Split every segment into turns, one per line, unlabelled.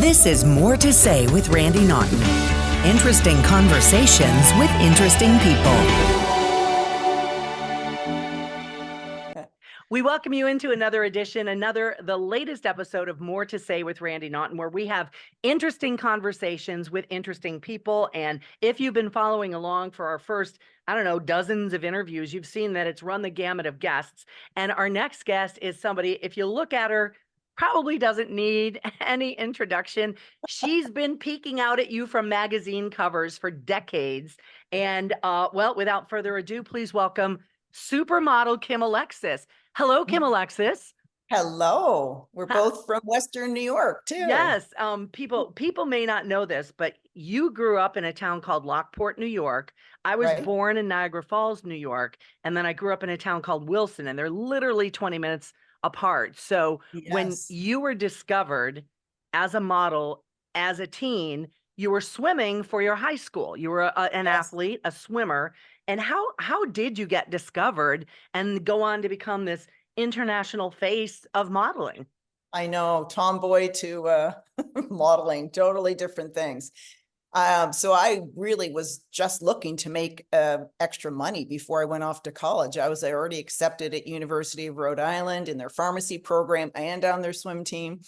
This is More to Say with Randy Naughton. Interesting conversations with interesting people. We welcome you into another edition, the latest episode of More to Say with Randy Naughton, where we have interesting conversations with interesting people. And if you've been following along for our first, dozens of interviews, you've seen that it's run the gamut of guests. And our next guest is somebody, if you look at her, probably doesn't need any introduction. She's been peeking out at you from magazine covers for decades. And without further ado, please welcome Supermodel KIM ALEXIS. Hello, KIM ALEXIS.
Hello. We're both from Western New York, too.
Yes. People may not know this, but you grew up in a town called Lockport, New York. I was born in Niagara Falls, New York, and then I grew up in a town called Wilson, and they're literally 20 minutes apart. So when you were discovered as a model, as a teen, you were swimming for your high school. You were an athlete, a swimmer. And how did you get discovered and go on to become this international face of modeling?
I know, tomboy to modeling, totally different things. So I really was just looking to make extra money before I went off to college. I was already accepted at University of Rhode Island in their pharmacy program and on their swim team.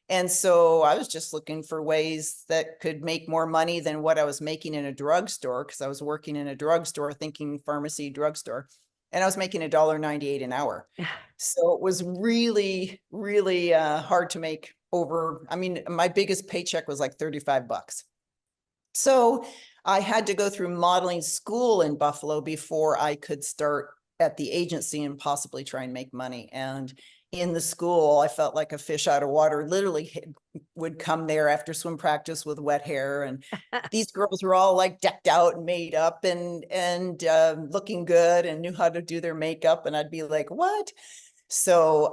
And so I was just looking for ways that could make more money than what I was making in a drugstore, because I was working in a drugstore thinking pharmacy drugstore, and I was making $1.98 an hour. So it was really, really hard to make my biggest paycheck was like $35. So I had to go through modeling school in Buffalo before I could start at the agency and possibly try and make money. And in the school, I felt like a fish out of water, literally would come there after swim practice with wet hair. And these girls were all like decked out and made up and looking good and knew how to do their makeup. And I'd be like, what? So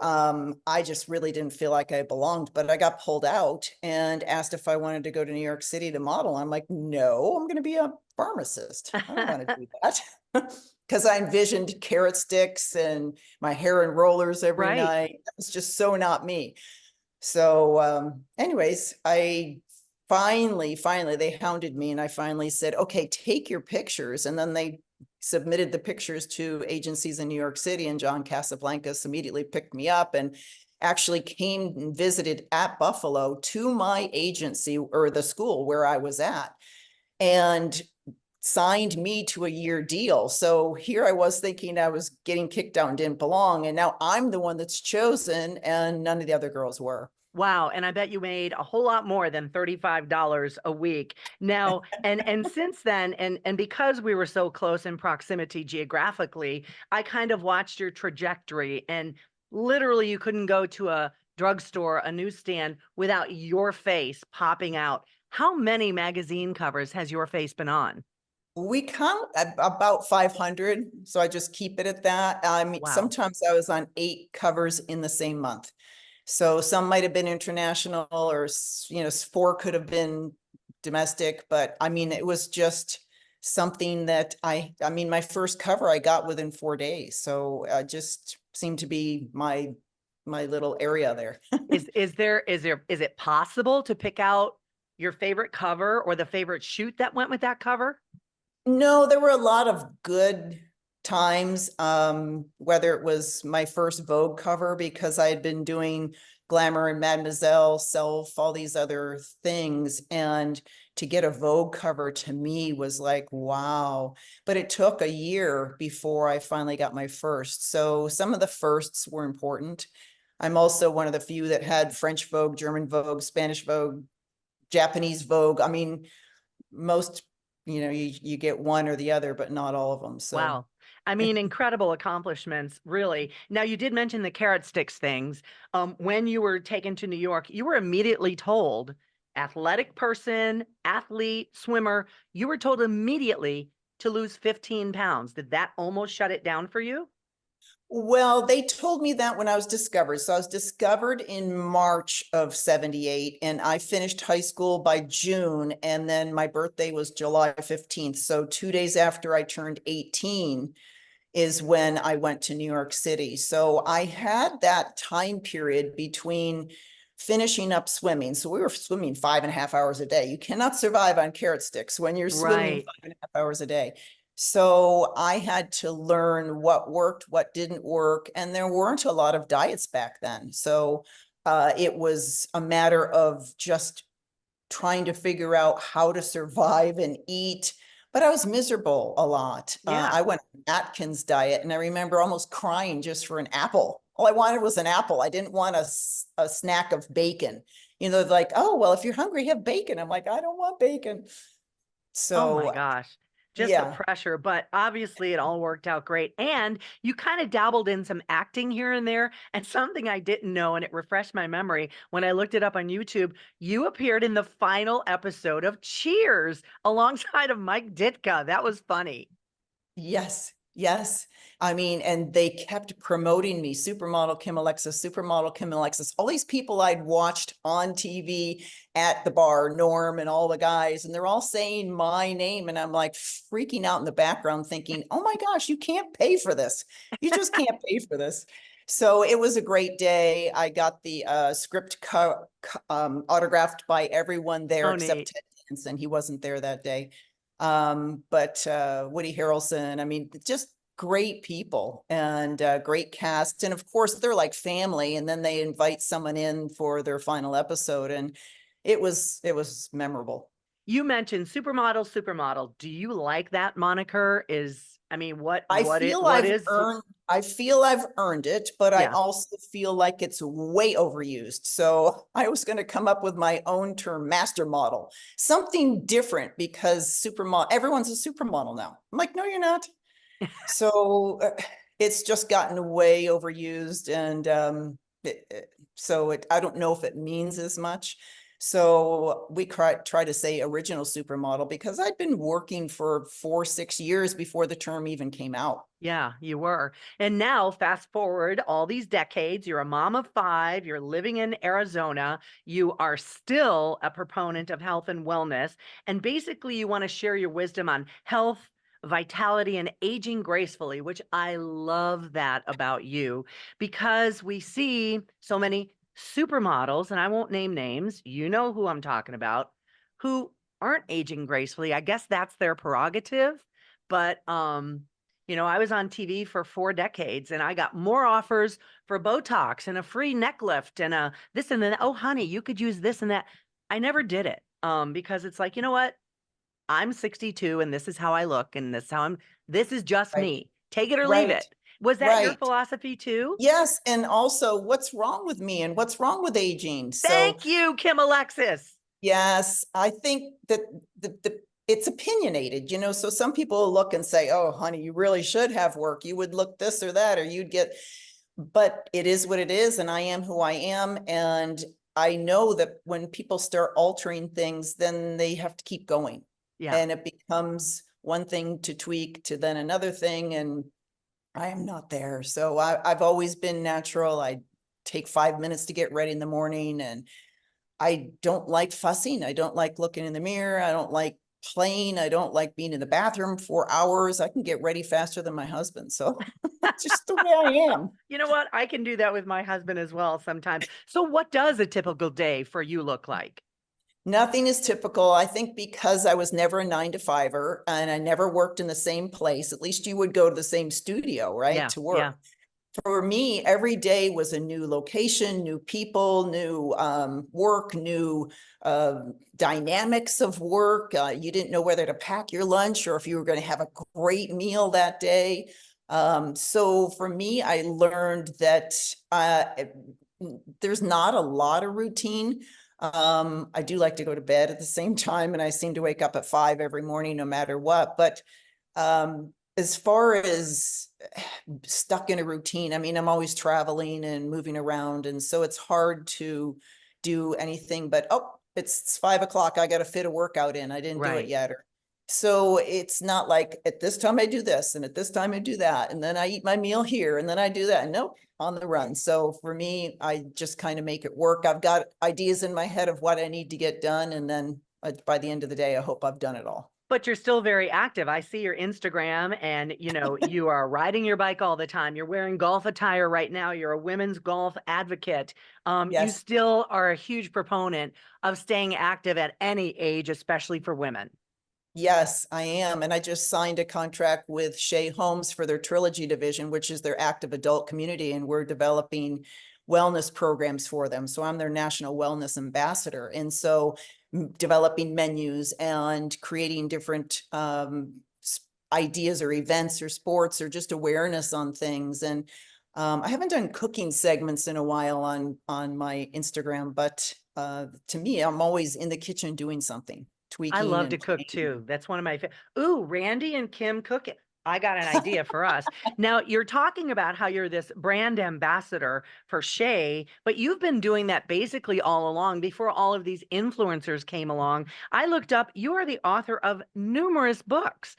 I just really didn't feel like I belonged, but I got pulled out and asked if I wanted to go to New York City to model. I'm like, no, I'm going to be a pharmacist. I don't want to do that. Because I envisioned carrot sticks and my hair in rollers every night. That was just so not me. So anyways, I finally, they hounded me, and I finally said, okay, take your pictures. And then they submitted the pictures to agencies in New York City, and John Casablancas immediately picked me up and actually came and visited at Buffalo to my agency, or the school where I was at, and signed me to a year deal. So here I was thinking I was getting kicked out and didn't belong. And now I'm the one that's chosen, and none of the other girls were.
Wow. And I bet you made a whole lot more than $35 a week. Now, and since then, and because we were so close in proximity geographically, I kind of watched your trajectory, and literally you couldn't go to a drugstore, a newsstand without your face popping out. How many magazine covers has your face been on?
We count at about 500. So I just keep it at that. I mean, sometimes I was on 8 covers in the same month. So some might have been international, or, 4 could have been domestic, but I mean, it was just something that my first cover I got within 4 days. So just seemed to be my little area there.
Is it possible to pick out your favorite cover or the favorite shoot that went with that cover?
No, there were a lot of good times, whether it was my first Vogue cover, because I had been doing Glamour and Mademoiselle, Self, all these other things. And to get a Vogue cover to me was like, wow. But it took a year before I finally got my first. So some of the firsts were important. I'm also one of the few that had French Vogue, German Vogue, Spanish Vogue, Japanese Vogue. I mean, most, you get one or the other, but not all of them. So
wow. I mean, incredible accomplishments, really. Now, you did mention the carrot sticks things. When you were taken to New York, you were immediately told, athletic person, athlete, swimmer, you were told immediately to lose 15 pounds. Did that almost shut it down for you?
Well, they told me that when I was discovered. So I was discovered in March of 78, and I finished high school by June. And then my birthday was July 15th. So 2 days after I turned 18 is when I went to New York City. So I had that time period between finishing up swimming. So we were swimming 5.5 hours a day. You cannot survive on carrot sticks when you're swimming
Right.
5.5 hours a day. So I had to learn what worked, what didn't work. And there weren't a lot of diets back then. So it was a matter of just trying to figure out how to survive and eat. But I was miserable a lot.
Yeah.
I went on Atkins diet, and I remember almost crying just for an apple. All I wanted was an apple. I didn't want a snack of bacon. You know, like, oh, well, if you're hungry, have bacon. I'm like, I don't want bacon.
Oh my
So
gosh. Just the
yeah,
pressure, but obviously it all worked out great. And you kind of dabbled in some acting here and there. And something I didn't know, and it refreshed my memory when I looked it up on YouTube, you appeared in the final episode of Cheers alongside of Mike Ditka. That was funny.
yes, yes. I mean, and they kept promoting me, Supermodel Kim Alexis, Supermodel Kim Alexis, all these people I'd watched on TV at the bar, Norm and all the guys, and they're all saying my name. And I'm like freaking out in the background thinking, oh my gosh, you can't pay for this. You just can't pay for this. So it was a great day. I got the script autographed by everyone there
Oh,
except
neat.
Ted Danson. He wasn't there that day. But Woody Harrelson, I mean, just great people and great cast. And of course, they're like family. And then they invite someone in for their final episode. And it was memorable.
You mentioned supermodel, supermodel. Do you like that moniker? I mean,
I feel I've
is,
earned I feel I've earned it, but I
yeah.
also feel like it's way overused. So I was going to come up with my own term, master model, something different because supermodel, everyone's a supermodel now. I'm like, no, you're not. So it's just gotten way overused, and I don't know if it means as much. So we try to say original supermodel because I'd been working for 4, 6 years before the term even came out.
Yeah, you were. And now, fast forward all these decades, you're a mom of five, you're living in Arizona, you are still a proponent of health and wellness. And basically, you want to share your wisdom on health, vitality, and aging gracefully, which I love that about you because we see so many supermodels, and I won't name names, you know who I'm talking about, who aren't aging gracefully. I guess that's their prerogative. But I was on TV for 4 decades and I got more offers for Botox and a free neck lift and a this and that. Oh, honey, you could use this and that. I never did it because it's like, you know what? I'm 62 and this is how I look and this is just
Right.
me. Take it or leave
Right.
it. Was that your
Right.
philosophy too?
Yes. And also, what's wrong with me and what's wrong with aging? So
Thank you, Kim Alexis.
yes, I think that it's opinionated, so some people look and say, oh, honey, you really should have work. You would look this or that, or you'd get, but it is what it is. And I am who I am. And I know that when people start altering things, then they have to keep going.
Yeah.
And it becomes one thing to tweak to then another thing. And I am not there. So I've always been natural. I take 5 minutes to get ready in the morning, and I don't like fussing. I don't like looking in the mirror. I don't like playing. I don't like being in the bathroom for hours. I can get ready faster than my husband. So that's just the way I am.
You know what? I can do that with my husband as well sometimes. So what does a typical day for you look like?
Nothing is typical. I think because I was never a 9 to 5er and I never worked in the same place, at least you would go to the same studio, right,
Yeah.
to work.
Yeah.
For me, every day was a new location, new people, new work, new dynamics of work. You didn't know whether to pack your lunch or if you were going to have a great meal that day. So for me, I learned that there's not a lot of routine. I do like to go to bed at the same time, and I seem to wake up at 5 every morning, no matter what. But as far as stuck in a routine, I mean, I'm always traveling and moving around, and so it's hard to do anything but, oh, it's 5 o'clock, I got to fit a workout in, I didn't do it
Right.
yet. So it's not like at this time I do this and at this time I do that, and then I eat my meal here and then I do that. Nope, on the run. So for me, I just kind of make it work. I've got ideas in my head of what I need to get done, and then by the end of the day, I hope I've done it all.
But you're still very active. I see your Instagram and, you are riding your bike all the time. You're wearing golf attire right now. You're a women's golf advocate. You
Yes.
still are a huge proponent of staying active at any age, especially for women.
Yes, I am. And I just signed a contract with Shea Homes for their Trilogy division, which is their active adult community. And we're developing wellness programs for them. So I'm their national wellness ambassador. And so developing menus and creating different ideas or events or sports or just awareness on things. And I haven't done cooking segments in a while on my Instagram, but to me, I'm always in the kitchen doing something,
I
tweaking
love to
and
cook
playing.
too. That's one of my Ooh, Randy and Kim cooking. I got an idea for us. Now, you're talking about how you're this brand ambassador for Shea, but you've been doing that basically all along before all of these influencers came along. I looked up, you are the author of numerous books,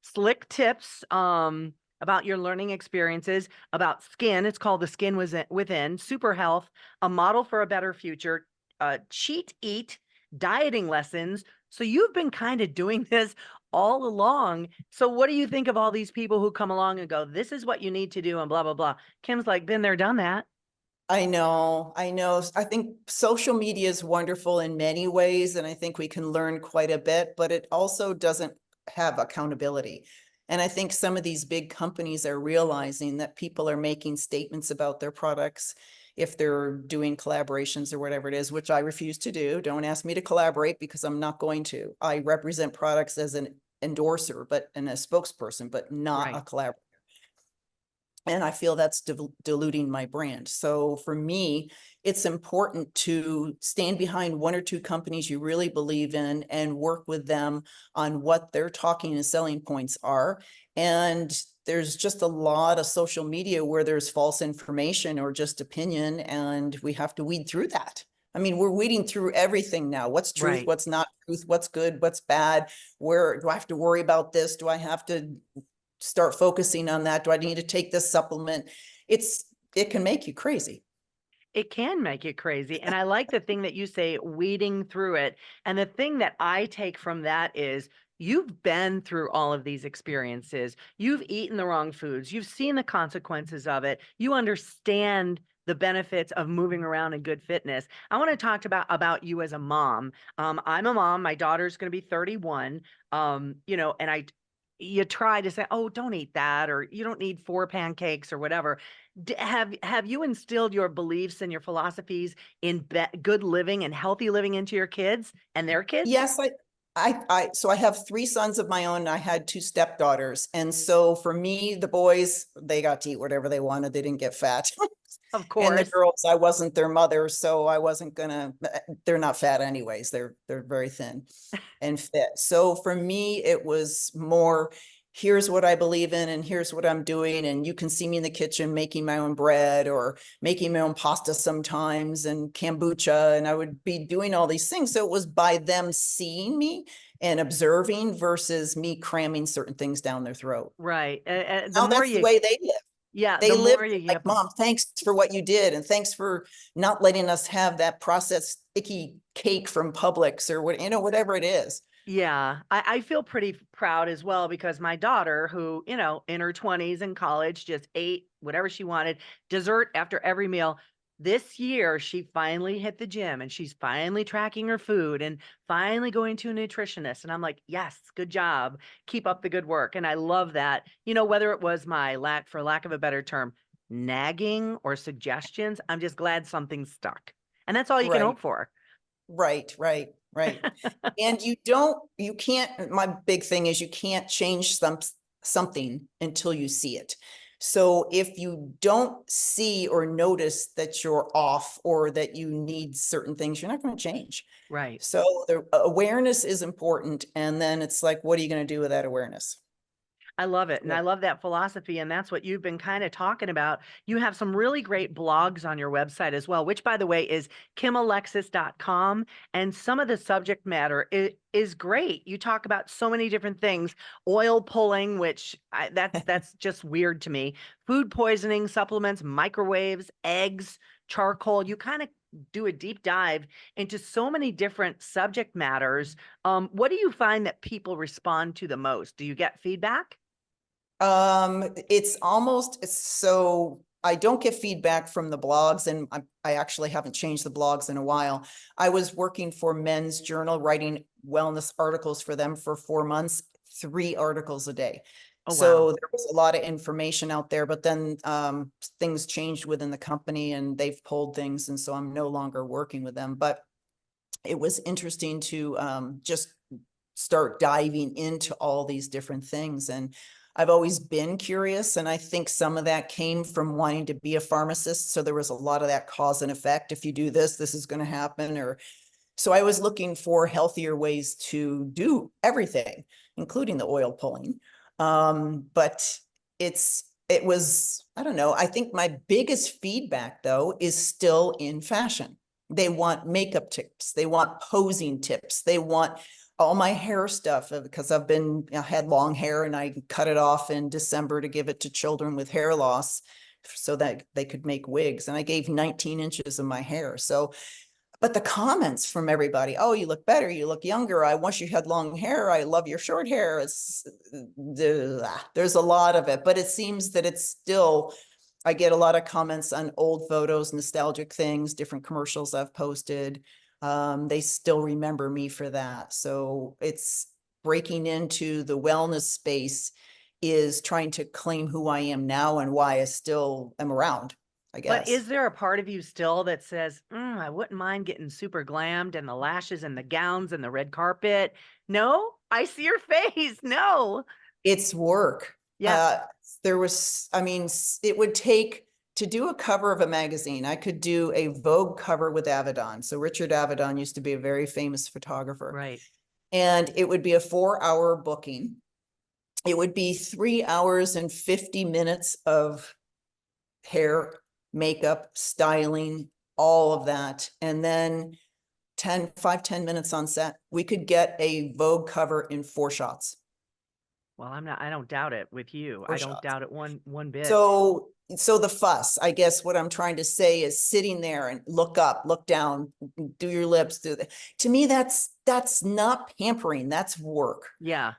slick tips, about your learning experiences, about skin. It's called The Skin Within, Super Health, A Model for a Better Future, Cheat Eat, Dieting Lessons. So you've been kind of doing this all along. So what do you think of all these people who come along and go, this is what you need to do and blah, blah, blah. Kim's like, been there, done that.
I know, I know. I think social media is wonderful in many ways, and I think we can learn quite a bit, but it also doesn't have accountability. And I think some of these big companies are realizing that people are making statements about their products if they're doing collaborations or whatever it is, which I refuse to do. Don't ask me to collaborate because I'm not going to. I represent products as an endorser, and a spokesperson, but not a
Right.
collaborator. And I feel that's diluting my brand. So for me, it's important to stand behind one or two companies you really believe in and work with them on what their talking and selling points are. And there's just a lot of social media where there's false information or just opinion, and we have to weed through that. I mean, we're weeding through everything now. What's truth?
Right.
What's not truth? What's good? What's bad? Where do I have to worry about this? Do I have to start focusing on that? Do I need to take this supplement? It can make you crazy.
It can make it crazy. And I like the thing that you say, weeding through it. And the thing that I take from that is you've been through all of these experiences. You've eaten the wrong foods. You've seen the consequences of it. You understand the benefits of moving around in good fitness. I want to talk about you as a mom. I'm a mom. My daughter's going to be 31. And you try to say, oh, don't eat that, or you don't need 4 pancakes or whatever. Have you instilled your beliefs and your philosophies in good living and healthy living into your kids and their kids?
Yes, so I have 3 sons of my own. And I had 2 stepdaughters. And so for me, the boys, they got to eat whatever they wanted. They didn't get fat.
Of
And the
course.
girls, I wasn't their mother, so I wasn't gonna, they're not fat anyways. They're very thin and fit. So for me, it was more, here's what I believe in and here's what I'm doing. And you can see me in the kitchen making my own bread or making my own pasta sometimes and kombucha. And I would be doing all these things. So it was by them seeing me and observing versus me cramming certain things down their throat.
Right. The
Now
more
that's the
you,
way they live.
yeah,
They
the
live
more you
like,
give them.
Mom, thanks for what you did. And thanks for not letting us have that processed icky cake from Publix or what, whatever it is.
Yeah, I feel pretty proud as well because my daughter, who, in her 20s in college, just ate whatever she wanted, dessert after every meal. This year, she finally hit the gym and she's finally tracking her food and finally going to a nutritionist. And I'm like, yes, good job. Keep up the good work. And I love that, whether it was my for lack of a better term, nagging or suggestions, I'm just glad something stuck. And that's all you can
Right,
hope for.
right. And you can't, my big thing is you can't change something until you see it. So if you don't see or notice that you're off or that you need certain things, you're not going to change.
Right.
So the awareness is important. And then it's like, what are you going to do with that awareness?
I love it. And I love that philosophy. And that's what you've been kind of talking about. You have some really great blogs on your website as well, which, by the way, is kimalexis.com. And some of the subject matter is great. You talk about so many different things: oil pulling, which that's just weird to me, food poisoning, supplements, microwaves, eggs, charcoal. You kind of do a deep dive into so many different subject matters. What do you find that people respond to the most? Do you get feedback?
It's almost so I don't get feedback from the blogs, and I actually haven't changed the blogs in a while. I was working for Men's Journal, writing wellness articles for them for 4 months, 3 articles a day.
Oh,
So
wow.
there was a lot of information out there, but then things changed within the company and they've pulled things. And so I'm no longer working with them. But it was interesting to just start diving into all these different things. And I've always been curious. And I think some of that came from wanting to be a pharmacist. So there was a lot of that cause and effect. If you do this, this is going to happen. Or so I was looking for healthier ways to do everything, including the oil pulling. But it was, I don't know. I think my biggest feedback though is still in fashion. They want makeup tips. They want posing tips. They want all my hair stuff because I had long hair and I cut it off in December to give it to children with hair loss so that they could make wigs. And I gave 19 inches of my hair. So, but the comments from everybody, oh, you look better, you look younger. I wish you had long hair. I love your short hair. There's a lot of it, but it seems that it's still, I get a lot of comments on old photos, nostalgic things, different commercials I've posted. They still remember me for that. So it's breaking into the wellness space is trying to claim who I am now and why I still am around, I
But
guess.
is there a part of you still that says, I wouldn't mind getting super glammed and the lashes and the gowns and the red carpet? No, I see your face. No.
It's work.
Yeah.
There was, I mean, it would take to do a cover of a magazine. I could do a Vogue cover with Avedon. So Richard Avedon used to be a very famous photographer.
Right.
And it would be a 4-hour booking. It would be 3 hours and 50 minutes of hair, makeup, styling, all of that. And then 10 minutes on set. We could get a Vogue cover in 4 shots.
Well, I don't doubt it with you.
Four
I don't
shots.
doubt it one bit.
So the fuss, I guess what I'm trying to say is sitting there and look up, look down, do your lips, to me, that's not pampering, that's work.
Yeah.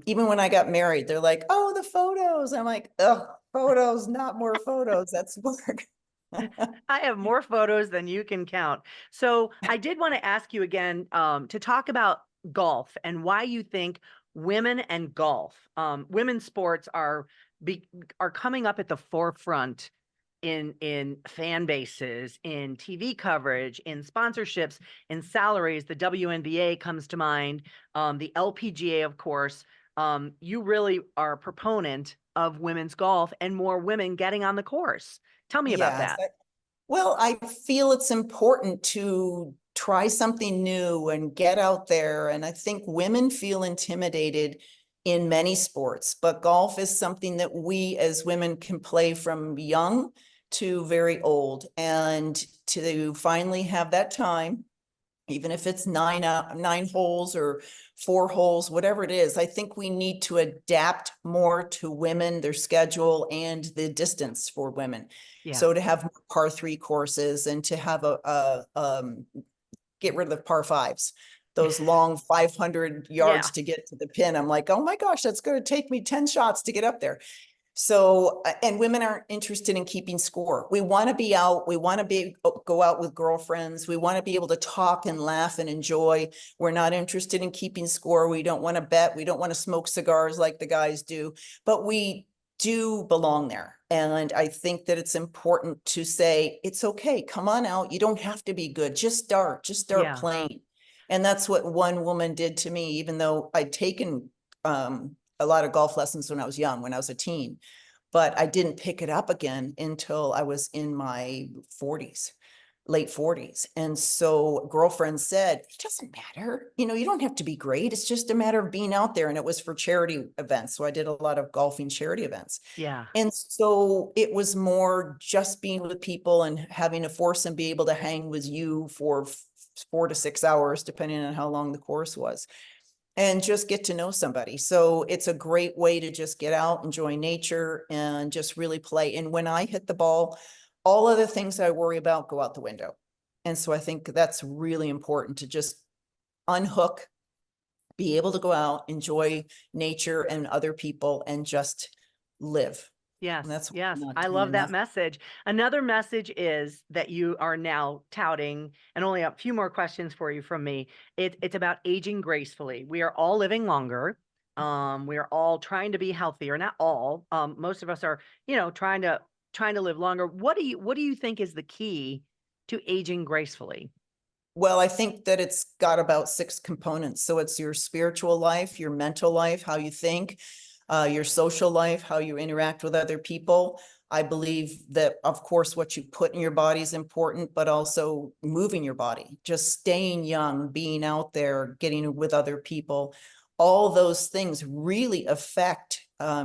Even when I got married, they're like, oh, the photos. I'm like, oh, photos, not more photos. That's work.
I have more photos than you can count. So I did want to ask you again to talk about golf and why you think women and golf, women's sports are coming up at the forefront in fan bases, in TV coverage, in sponsorships, in salaries. The WNBA comes to mind, the LPGA, of course. You really are a proponent of women's golf and more women getting on the course. Tell me about
Yes.
that.
Well, I feel it's important to try something new and get out there. And I think women feel intimidated in many sports, but golf is something that we as women can play from young to very old. And to finally have that time, even if it's 9 holes or 4 holes, whatever it is, I think we need to adapt more to women, their schedule and the distance for women.
Yeah.
So to have par 3 courses and to have get rid of the par 5s, those long 500 yards
Yeah.
to get to the pin. I'm like, oh my gosh, that's going to take me 10 shots to get up there. So, and women aren't interested in keeping score. We want to be out. We want to go out with girlfriends. We want to be able to talk and laugh and enjoy. We're not interested in keeping score. We don't want to bet. We don't want to smoke cigars like the guys do, but we do belong there. And I think that it's important to say, it's okay. Come on out. You don't have to be good. Just start
Yeah.
playing. And that's what one woman did to me, even though I'd taken, a lot of golf lessons when I was young, when I was a teen, but I didn't pick it up again until I was in my 40s, late 40s. And so a girlfriend said, it doesn't matter. You know, you don't have to be great. It's just a matter of being out there. And it was for charity events. So I did a lot of golfing charity events.
Yeah.
And so it was more just being with people and having to force and be able to hang with you for 4 to 6 hours, depending on how long the course was, and just get to know somebody. So it's a great way to just get out, enjoy nature, and just really play. And when I hit the ball, all other things I worry about go out the window. And so I think that's really important to just unhook, be able to go out, enjoy nature and other people, and just live.
Yes,
And that's what
yes,
I'm
I
doing
love that
enough.
message. Another message is that you are now touting, and only a few more questions for you from me. It's about aging gracefully. We are all living longer. We are all trying to be healthier. Not all. Most of us are, trying to live longer. What do you think is the key to aging gracefully?
Well, I think that it's got about 6 components. So it's your spiritual life, your mental life, how you think, your social life, how you interact with other people. I believe that, of course, what you put in your body is important, but also moving your body, just staying young, being out there, getting with other people. All those things really affect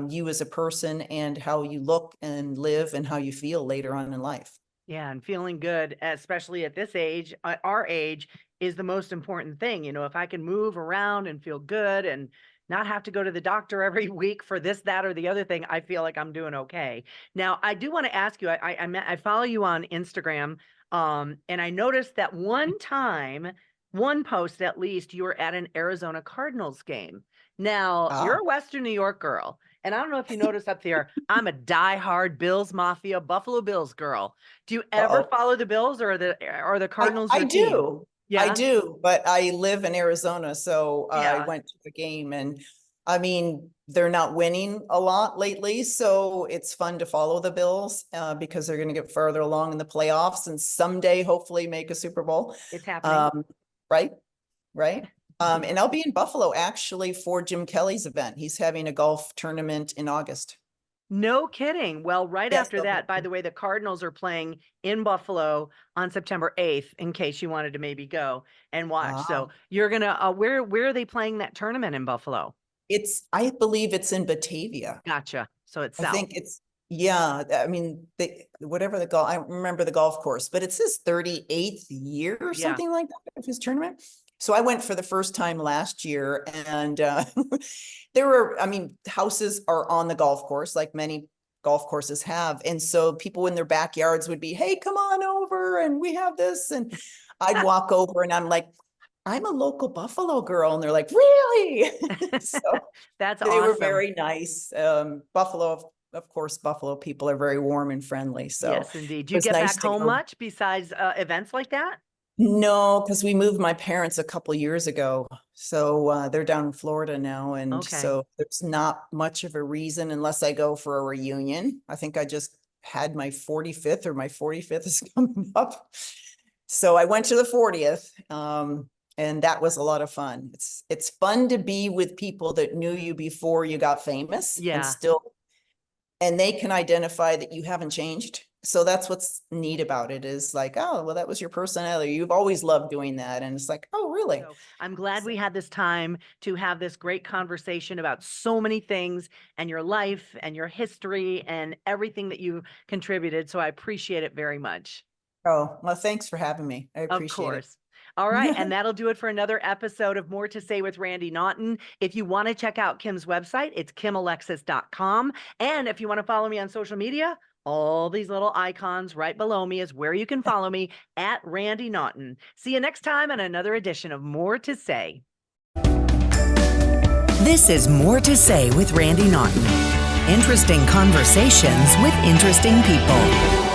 you as a person and how you look and live and how you feel later on in life.
Yeah, and feeling good, especially at this age, our age, is the most important thing. If I can move around and feel good and not have to go to the doctor every week for this, that, or the other thing, I feel like I'm doing okay. Now, I do want to ask you, I follow you on Instagram, and I noticed that one time, one post at least, you were at an Arizona Cardinals game. Now, you're
Ah,
a Western New York girl, and I don't know if you noticed up there, I'm a diehard Bills Mafia, Buffalo Bills girl. Do you ever
uh-oh.
follow the Bills, or are the
I,
Cardinals
I
your team?
do. I
Yeah,
do, but I live in Arizona, so I
yeah,
went to the game, and I mean, they're not winning a lot lately, so it's fun to follow the Bills because they're going to get further along in the playoffs and someday hopefully make a Super Bowl.
it's happening.
Um, right, right. And I'll be in Buffalo actually for Jim Kelly's event. He's having a golf tournament in August.
No kidding. Well, right
Yes,
after that, by the way, the Cardinals are playing in Buffalo on September 8th, in case you wanted to maybe go and watch. So
ah,
you're gonna where are they playing that tournament in Buffalo?
I believe it's in Batavia.
Gotcha. So it's
I
south.
think it's, yeah, I mean, whatever the golf, I don't remember the golf course, but it's his 38th year or
Yeah,
something like that of his tournament. So I went for the first time last year, and there were, I mean, houses are on the golf course, like many golf courses have. And so people in their backyards would be, hey, come on over, and we have this. And I'd walk over and I'm like, I'm a local Buffalo girl. And they're like, really? So
that's
they were
awesome.
very nice. Buffalo, of course, Buffalo people are very warm and friendly. So
Yes, indeed.
it
Do you
was
get
nice
back
to
home
go.
much besides events like that?
No, because we moved my parents a couple years ago. So they're down in Florida now. And
Okay.
so there's not much of a reason unless I go for a reunion. I think I just had my 45th, or my 45th is coming up. So I went to the 40th. And that was a lot of fun. It's fun to be with people that knew you before you got famous and
Yeah.
still, and they can identify that you haven't changed. So that's what's neat about it, is like, oh, well, that was your personality. You've always loved doing that. And it's like, oh, really?
So I'm glad
So,
we had this time to have this great conversation about so many things and your life and your history and everything that you contributed. So I appreciate it very much.
oh, well, thanks for having me. I
Of
appreciate it.
course. All right. And that'll do it for another episode of More to Say with Randy Naughton. If you want to check out Kim's website, it's kimalexis.com. And if you want to follow me on social media, all these little icons right below me is where you can follow me at Randy Naughton. See you next time on another edition of More to Say.
This is More to Say with Randy Naughton. Interesting conversations with interesting people.